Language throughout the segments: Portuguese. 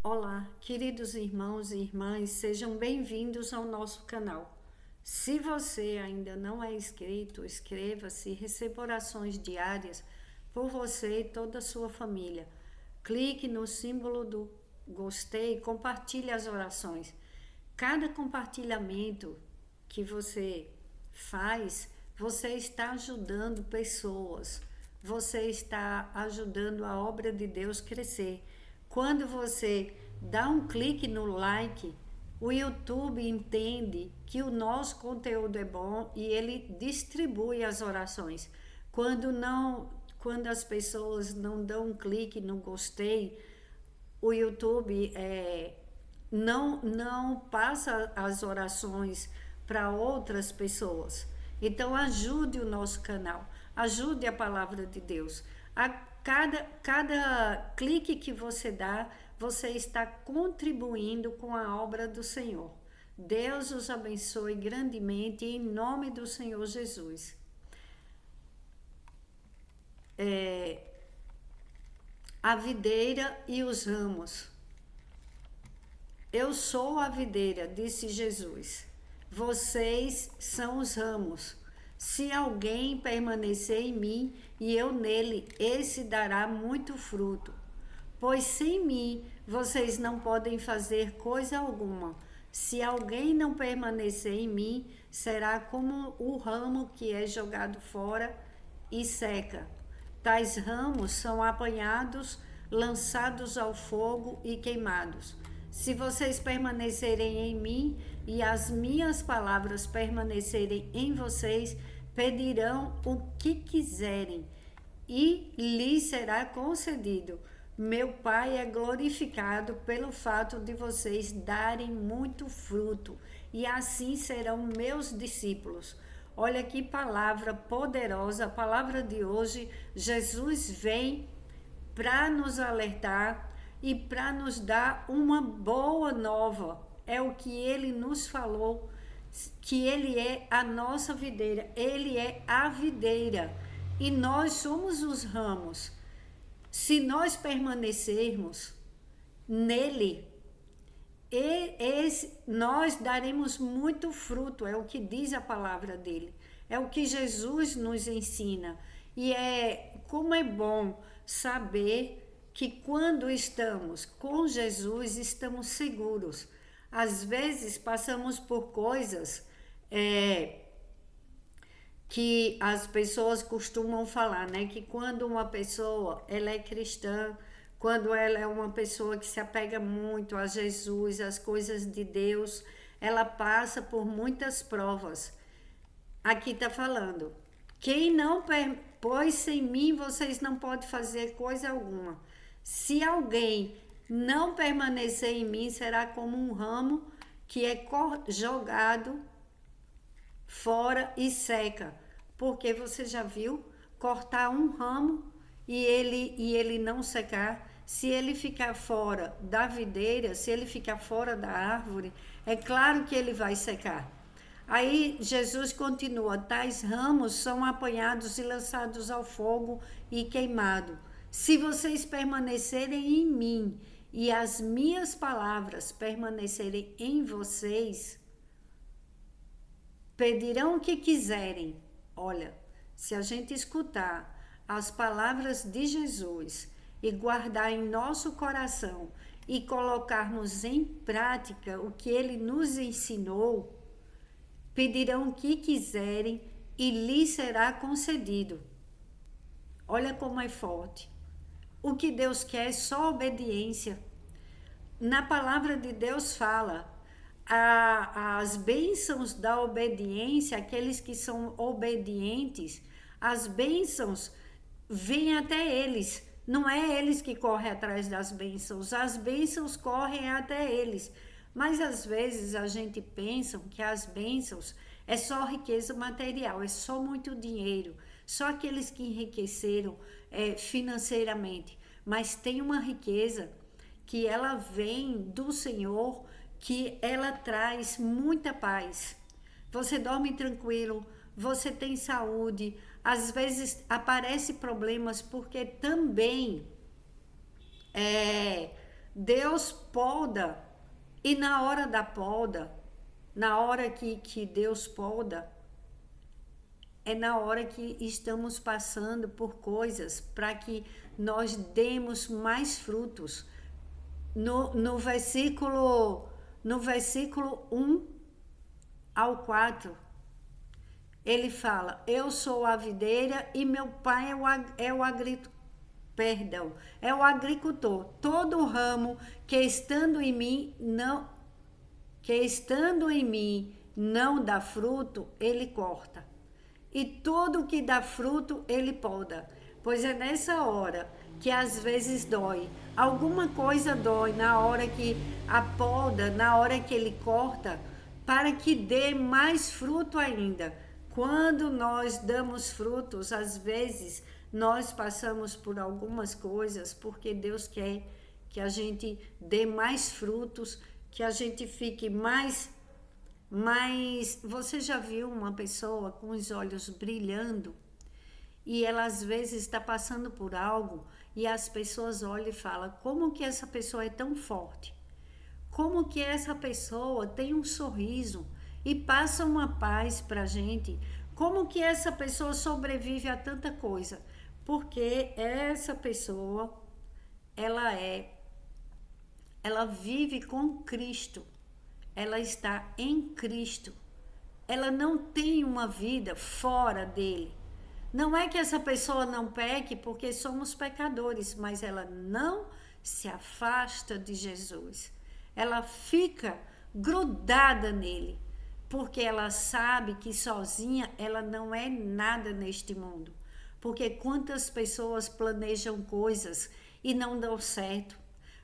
Olá, queridos irmãos e irmãs, sejam bem-vindos ao nosso canal. Se você ainda não é inscrito, inscreva-se e receba orações diárias por você e toda a sua família. Clique no símbolo do gostei e compartilhe as orações. Cada compartilhamento que você faz, você está ajudando pessoas, você está ajudando a obra de Deus crescer. Quando você dá um clique no like, o YouTube entende que o nosso conteúdo é bom e ele distribui as orações. Quando as pessoas não dão um clique no gostei, o YouTube não passa as orações para outras pessoas. Então ajude o nosso canal, ajude a palavra de Deus. Cada clique que você dá, você está contribuindo com a obra do Senhor. Deus os abençoe grandemente em nome do Senhor Jesus. A videira e os ramos. Eu sou a videira, disse Jesus. Vocês são os ramos. Se alguém permanecer em mim e eu nele, esse dará muito fruto. Pois sem mim vocês não podem fazer coisa alguma. Se alguém não permanecer em mim, será como o ramo que é jogado fora e seca. Tais ramos são apanhados, lançados ao fogo e queimados. Se vocês permanecerem em mim e as minhas palavras permanecerem em vocês, pedirão o que quiserem e lhes será concedido. Meu Pai é glorificado pelo fato de vocês darem muito fruto e assim serão meus discípulos. Olha que palavra poderosa, a palavra de hoje. Jesus vem para nos alertar e para nos dar uma boa nova. É o que ele nos falou, que ele é a nossa videira, ele é a videira e nós somos os ramos. Se nós permanecermos nele, nós daremos muito fruto, é o que diz a palavra dele, é o que Jesus nos ensina. E como é bom saber que quando estamos com Jesus, estamos seguros. Às vezes passamos por coisas que as pessoas costumam falar, né? Que quando uma pessoa ela é cristã, quando ela é uma pessoa que se apega muito a Jesus, às coisas de Deus, ela passa por muitas provas. Aqui está falando, quem não, pois sem mim vocês não podem fazer coisa alguma. Se alguém não permanecer em mim, será como um ramo que é jogado fora e seca. Porque você já viu cortar um ramo e ele não secar? Se ele ficar fora da videira, se ele ficar fora da árvore, é claro que ele vai secar. Aí Jesus continua, tais ramos são apanhados e lançados ao fogo e queimados. Se vocês permanecerem em mim e as minhas palavras permanecerem em vocês, pedirão o que quiserem. Olha, se a gente escutar as palavras de Jesus e guardar em nosso coração e colocarmos em prática o que ele nos ensinou, pedirão o que quiserem e lhes será concedido. Olha como é forte. O que Deus quer é só obediência. Na palavra de Deus fala, as bênçãos da obediência, aqueles que são obedientes, as bênçãos vêm até eles. Não é eles que correm atrás das bênçãos, as bênçãos correm até eles. Mas às vezes a gente pensa que as bênçãos é só riqueza material, é só muito dinheiro, só aqueles que enriqueceram financeiramente. Mas tem uma riqueza que ela vem do Senhor, que ela traz muita paz. Você dorme tranquilo, você tem saúde. Às vezes aparecem problemas porque também Deus poda, e na hora da poda, na hora que Deus poda, é na hora que estamos passando por coisas para que nós demos mais frutos. No versículo 1 ao 4, ele fala: eu sou a videira e meu pai é o agricultor. Todo ramo que estando em mim não dá fruto, ele corta. E tudo que dá fruto, ele poda. Pois é nessa hora que às vezes dói. Alguma coisa dói na hora que a poda, na hora que ele corta, para que dê mais fruto ainda. Quando nós damos frutos, às vezes nós passamos por algumas coisas porque Deus quer que a gente dê mais frutos, que a gente fique mais. Mas você já viu uma pessoa com os olhos brilhando e ela às vezes está passando por algo e as pessoas olham e falam: como que essa pessoa é tão forte? Como que essa pessoa tem um sorriso e passa uma paz para a gente? Como que essa pessoa sobrevive a tanta coisa? Porque essa pessoa, ela vive com Cristo. Ela está em Cristo. Ela não tem uma vida fora dele. Não é que essa pessoa não peque, porque somos pecadores, mas ela não se afasta de Jesus. Ela fica grudada nele, porque ela sabe que sozinha ela não é nada neste mundo. Porque quantas pessoas planejam coisas e não dão certo?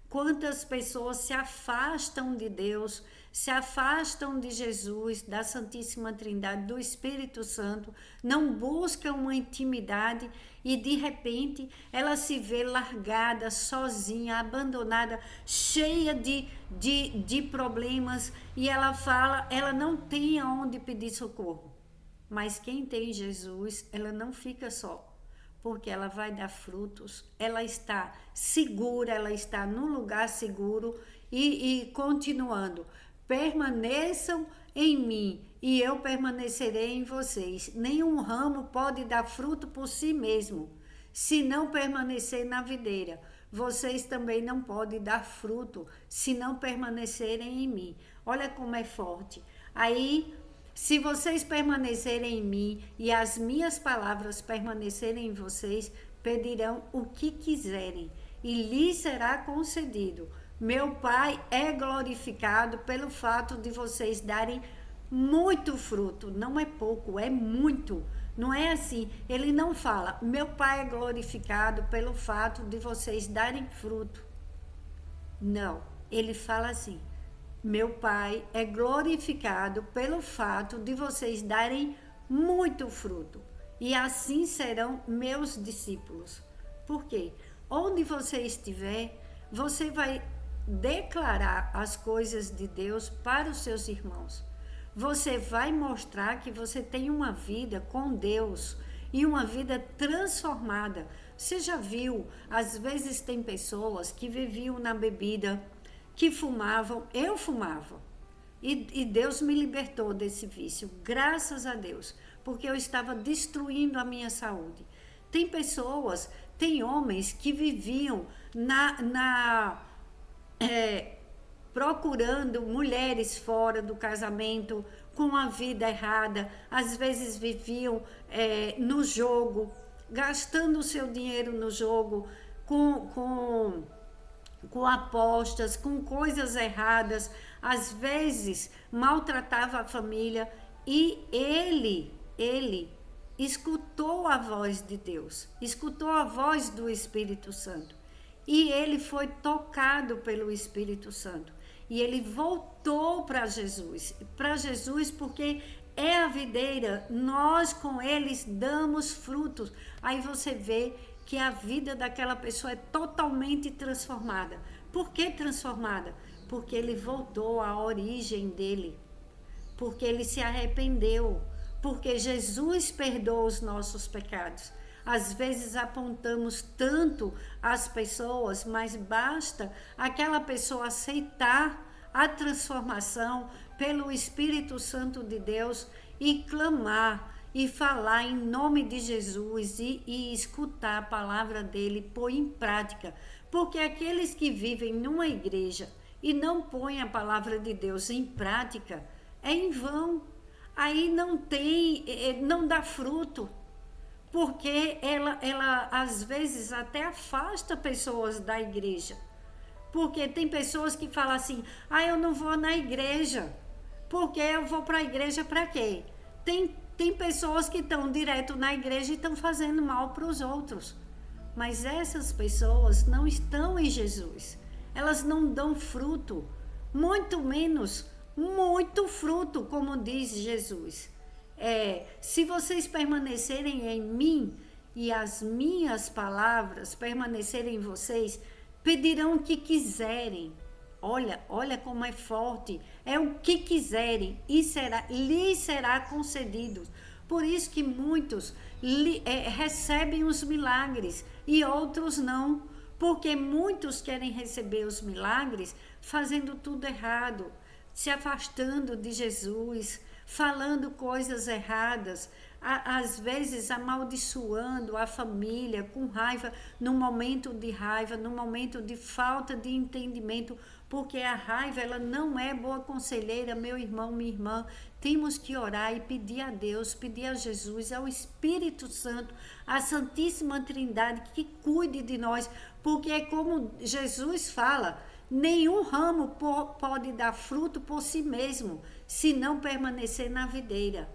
Quantas pessoas se afastam de Deus, se afastam de Jesus, da Santíssima Trindade, do Espírito Santo, não buscam uma intimidade e de repente ela se vê largada, sozinha, abandonada, cheia de problemas e ela fala, ela não tem aonde pedir socorro. Mas quem tem Jesus, ela não fica só. Porque ela vai dar frutos, ela está segura, ela está num lugar seguro e continuando. Permaneçam em mim e eu permanecerei em vocês. Nenhum ramo pode dar fruto por si mesmo, se não permanecer na videira. Vocês também não podem dar fruto, se não permanecerem em mim. Olha como é forte. Aí, se vocês permanecerem em mim e as minhas palavras permanecerem em vocês, pedirão o que quiserem e lhes será concedido. Meu Pai é glorificado pelo fato de vocês darem muito fruto. Não é pouco, é muito. Não é assim. Ele não fala, meu Pai é glorificado pelo fato de vocês darem fruto. Não, ele fala assim: meu Pai é glorificado pelo fato de vocês darem muito fruto, e assim serão meus discípulos. Por quê? Onde você estiver, você vai declarar as coisas de Deus para os seus irmãos. Você vai mostrar que você tem uma vida com Deus e uma vida transformada. Você já viu, às vezes tem pessoas que viviam na bebida, que fumavam, eu fumava. E Deus me libertou desse vício, graças a Deus, porque eu estava destruindo a minha saúde. Tem pessoas, tem homens que viviam procurando mulheres fora do casamento, com a vida errada, às vezes viviam no jogo, gastando o seu dinheiro no jogo, com apostas, com coisas erradas, às vezes maltratava a família, e ele escutou a voz de Deus, escutou a voz do Espírito Santo, e ele foi tocado pelo Espírito Santo, e ele voltou para Jesus porque é a videira, nós com eles damos frutos. Aí você vê que a vida daquela pessoa é totalmente transformada. Por que transformada? Porque ele voltou à origem dele, porque ele se arrependeu, porque Jesus perdoa os nossos pecados. Às vezes apontamos tanto as pessoas, mas basta aquela pessoa aceitar a transformação pelo Espírito Santo de Deus e clamar e falar em nome de Jesus e escutar a palavra dele, pôr em prática. Porque aqueles que vivem numa igreja e não põem a palavra de Deus em prática, é em vão. Aí não dá fruto. Porque ela às vezes até afasta pessoas da igreja. Porque tem pessoas que falam assim, eu não vou na igreja. Porque eu vou para a igreja para quê? Tem pessoas que estão direto na igreja e estão fazendo mal para os outros. Mas essas pessoas não estão em Jesus. Elas não dão fruto. Muito menos, muito fruto, como diz Jesus. Se vocês permanecerem em mim e as minhas palavras permanecerem em vocês, pedirão o que quiserem. Olha como é forte. É o que quiserem e lhes será concedido. Por isso que muitos recebem os milagres e outros não. Porque muitos querem receber os milagres fazendo tudo errado, se afastando de Jesus, falando coisas erradas, às vezes amaldiçoando a família, com raiva, num momento de raiva, num momento de falta de entendimento, porque a raiva ela não é boa conselheira, meu irmão, minha irmã. Temos que orar e pedir a Deus, pedir a Jesus, ao Espírito Santo, à Santíssima Trindade, que cuide de nós, porque é como Jesus fala, nenhum ramo pode dar fruto por si mesmo, se não permanecer na videira.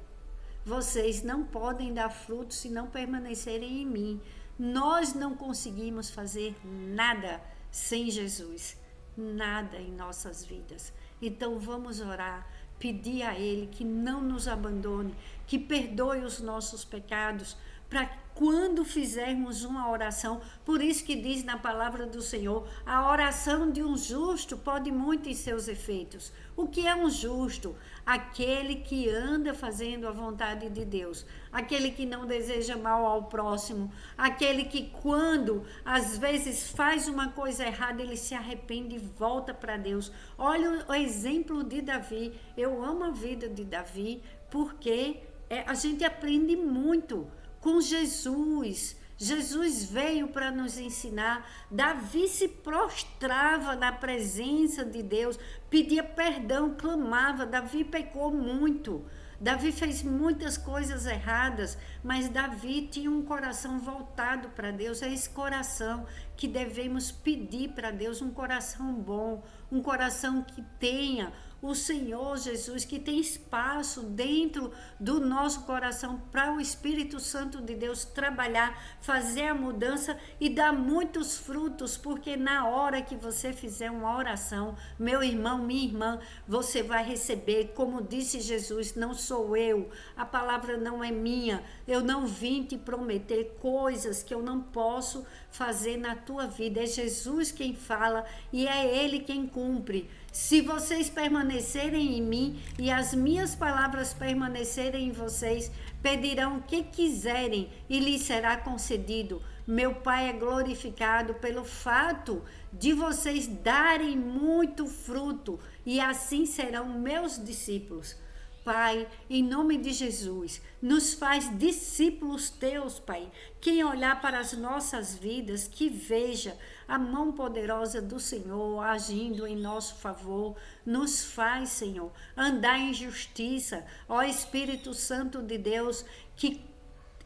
Vocês não podem dar fruto se não permanecerem em mim. Nós não conseguimos fazer nada sem Jesus. Nada em nossas vidas. Então vamos orar, pedir a Ele que não nos abandone, que perdoe os nossos pecados, para quando fizermos uma oração, por isso que diz na palavra do Senhor, a oração de um justo pode muito em seus efeitos. O que é um justo? Aquele que anda fazendo a vontade de Deus, aquele que não deseja mal ao próximo, aquele que quando às vezes faz uma coisa errada, ele se arrepende e volta para Deus. Olha o exemplo de Davi. Eu amo a vida de Davi porque a gente aprende muito com Jesus. Jesus veio para nos ensinar. Davi se prostrava na presença de Deus, pedia perdão, clamava. Davi pecou muito. Davi fez muitas coisas erradas, mas Davi tinha um coração voltado para Deus. É esse coração que devemos pedir para Deus, um coração bom, um coração que tenha o Senhor Jesus, que tem espaço dentro do nosso coração para o Espírito Santo de Deus trabalhar, fazer a mudança e dar muitos frutos, porque na hora que você fizer uma oração, meu irmão, minha irmã, você vai receber, como disse Jesus, não sou eu, a palavra não é minha, eu não vim te prometer coisas que eu não posso fazer na tua vida, é Jesus quem fala e é Ele quem cumpre. Se vocês permanecerem em mim e as minhas palavras permanecerem em vocês, pedirão o que quiserem e lhes será concedido. Meu Pai é glorificado pelo fato de vocês darem muito fruto e assim serão meus discípulos. Pai, em nome de Jesus, nos faz discípulos teus, Pai. Quem olhar para as nossas vidas, que veja a mão poderosa do Senhor agindo em nosso favor. Nos faz, Senhor, andar em justiça. Ó Espírito Santo de Deus, que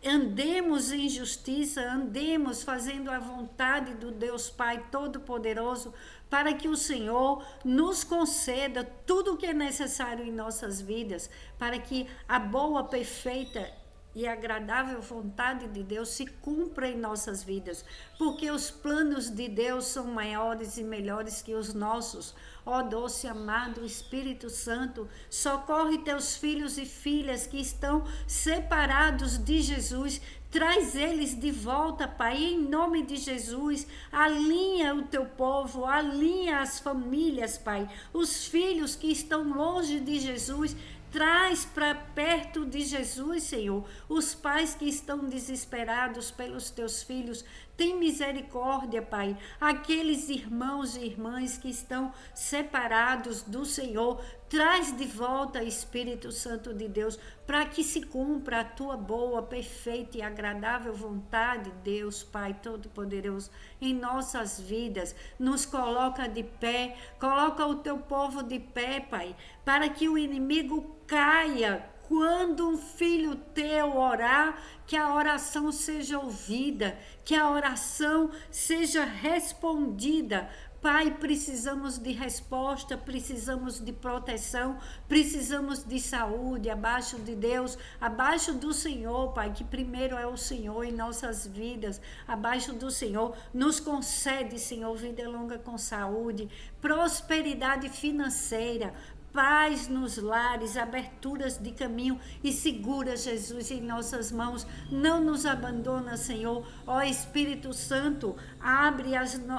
andemos em justiça, andemos fazendo a vontade do Deus Pai Todo-Poderoso, para que o Senhor nos conceda tudo o que é necessário em nossas vidas, para que a boa, perfeita e agradável vontade de Deus se cumpra em nossas vidas, porque os planos de Deus são maiores e melhores que os nossos. Ó doce amado Espírito Santo, socorre teus filhos e filhas que estão separados de Jesus. Traz eles de volta, Pai, em nome de Jesus. Alinha o teu povo, alinha as famílias, Pai. Os filhos que estão longe de Jesus, Traz para perto de Jesus, Senhor, os pais que estão desesperados pelos teus filhos. Tem misericórdia, Pai. Aqueles irmãos e irmãs que estão separados do Senhor, traz de volta, Espírito Santo de Deus, para que se cumpra a tua boa, perfeita e agradável vontade, Deus, Pai Todo-Poderoso, em nossas vidas. Nos coloca de pé, coloca o teu povo de pé, Pai, para que o inimigo caia. Quando um filho teu orar, que a oração seja ouvida, que a oração seja respondida. Pai, precisamos de resposta, precisamos de proteção, precisamos de saúde, abaixo de Deus, abaixo do Senhor, Pai, que primeiro é o Senhor em nossas vidas, abaixo do Senhor. Nos concede, Senhor, vida longa com saúde, prosperidade financeira, paz nos lares, aberturas de caminho e segura, Jesus, em nossas mãos. Não nos abandona, Senhor. Ó Espírito Santo, abre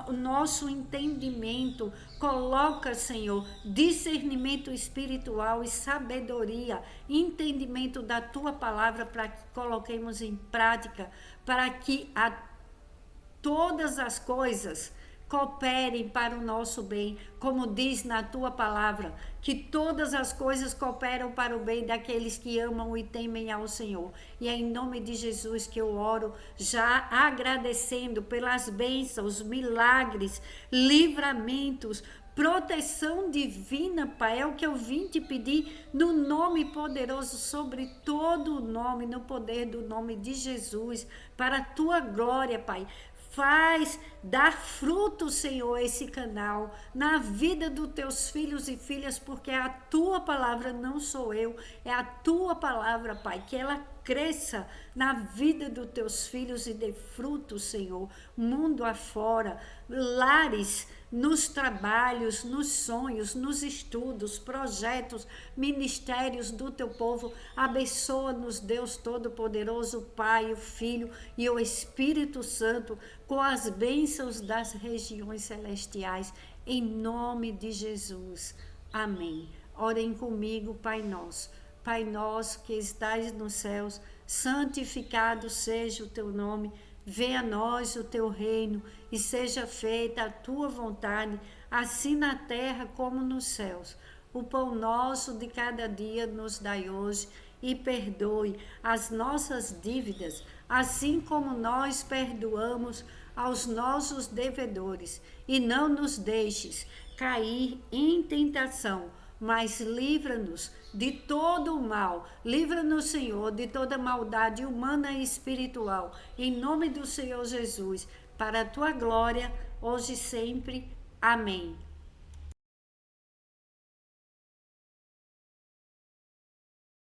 o nosso entendimento. Coloca, Senhor, discernimento espiritual e sabedoria, entendimento da Tua palavra para que coloquemos em prática, para que todas as coisas cooperem para o nosso bem, como diz na tua palavra, que todas as coisas cooperam para o bem daqueles que amam e temem ao Senhor. E é em nome de Jesus que eu oro, já agradecendo pelas bênçãos, milagres, livramentos, proteção divina, Pai, é o que eu vim te pedir no nome poderoso, sobre todo o nome, no poder do nome de Jesus, para a tua glória, Pai. Faz dar fruto, Senhor, esse canal na vida dos teus filhos e filhas, porque é a tua palavra, não sou eu, é a tua palavra, Pai, que ela cresça na vida dos teus filhos e dê fruto, Senhor, mundo afora, lares, nos trabalhos, nos sonhos, nos estudos, projetos, ministérios do teu povo. Abençoa-nos, Deus Todo-Poderoso, Pai, o Filho e o Espírito Santo, com as bênçãos das regiões celestiais, em nome de Jesus. Amém. Orem comigo, Pai Nosso. Pai nosso que estais nos céus, santificado seja o teu nome. Venha a nós o teu reino e seja feita a tua vontade, assim na terra como nos céus. O pão nosso de cada dia nos dai hoje, e perdoe as nossas dívidas, assim como nós perdoamos aos nossos devedores. E não nos deixes cair em tentação, mas livra-nos de todo o mal. Livra-nos, Senhor, de toda maldade humana e espiritual. Em nome do Senhor Jesus, para a tua glória, hoje e sempre. Amém.